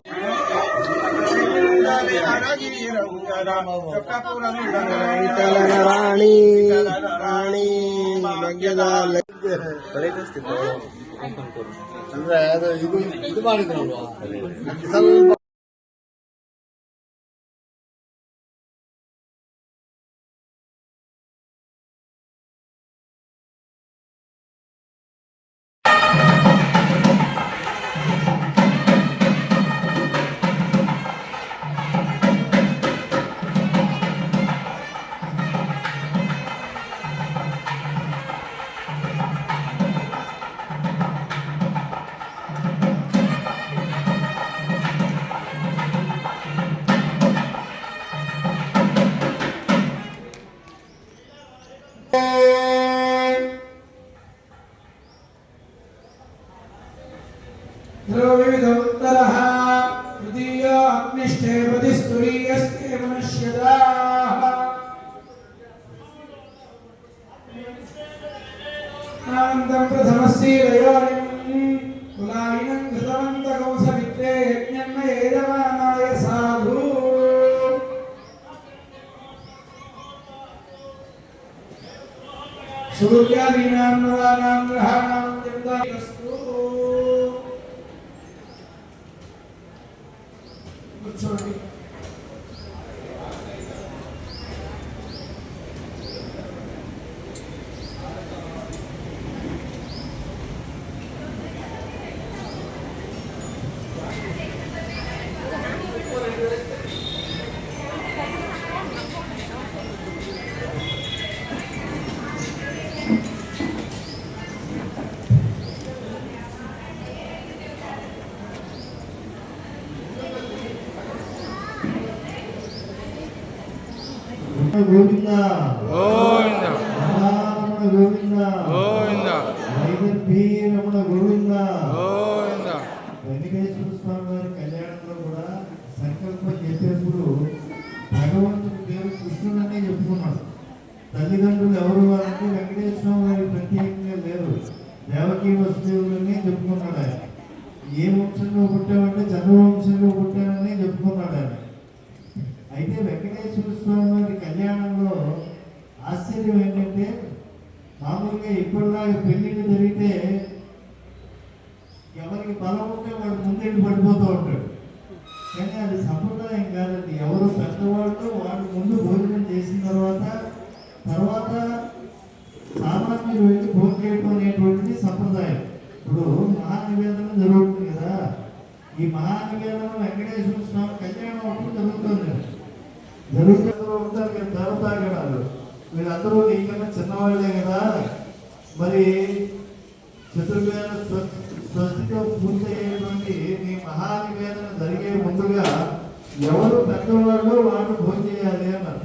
ವಿಠಲನ ರಾಣಿ ರಾಣಿ ಭಾಗ್ಯದ ಅಂದ್ರೆ ಅದು ಇದು ಮಾಡಿದ್ರಲ್ವಾ ಸ್ವಲ್ಪ ध्रुवविदुत्तरः तृतीयो अग्निष्ठे प्रतिस्तुरीयस्ते मनुष्यदाः अनन्तं प्रथमस्यैवयोनिम् कुलायिनं घृतवन्तकंसमित्रे यज्ञन्न यजमानाय साधु सूर्यादीनां नवानां ग्रहाणां चिन्तास्तु కూర్చోండి గోవింద గోవింద రమణ గోవింద గోవింద వైదర్భీ రమణ గోవింద గోవింద. వెంకటేశ్వర స్వామి వారి కళ్యాణంలో కూడా సంకల్పం చేసేప్పుడు భగవంతుడి పేరు కృష్ణుడనే చెప్పుకున్నాడు. తల్లిదండ్రులు ఎవరు అంటే వెంకటేశ్వర స్వామి వారి ప్రత్యేకంగా లేరు, దేవకీ వసుదేవులనే చెప్పుకున్నాడు ఆయన. ఏ వంశంలో పుట్టామంటే చంద్రవంశంలో పుట్టానని చెప్పుకున్నాడు ఆయన. అయితే వెంకటేశ్వర స్వామి వారి కళ్యాణంలో ఆశ్చర్యం ఏంటంటే మామూలుగా ఇప్పటిలాగా పెళ్లిళ్ళు జరిగితే ఎవరికి బలం ఉంటే వాడు ముందెండి పడిపోతూ ఉంటాడు. కానీ అది సంప్రదాయం కాదండి. ఎవరు పెద్దవాళ్ళు వాడు ముందు భోజనం చేసిన తర్వాత సామాన్యులు వెళ్ళి భోజనం చేయడం అనేటువంటిది సంప్రదాయం. ఇప్పుడు మహానివేదన జరుగుతుంది కదా, ఈ మహానివేదన వెంకటేశ్వర స్వామి కళ్యాణం అప్పుడు జరుగుతుంది ఉంటారు కదా దేవతాగణాలు. వీళ్ళందరూ నీకన్నా చిన్నవాళ్ళే కదా. మరి చతుర్వేద స్వస్తితో పూర్తయ్యేటువంటి నీ మహానివేదన జరిగే ముందుగా ఎవరు పెద్దవాళ్ళు వాళ్ళు భోజనం చేయాలి అన్నారు.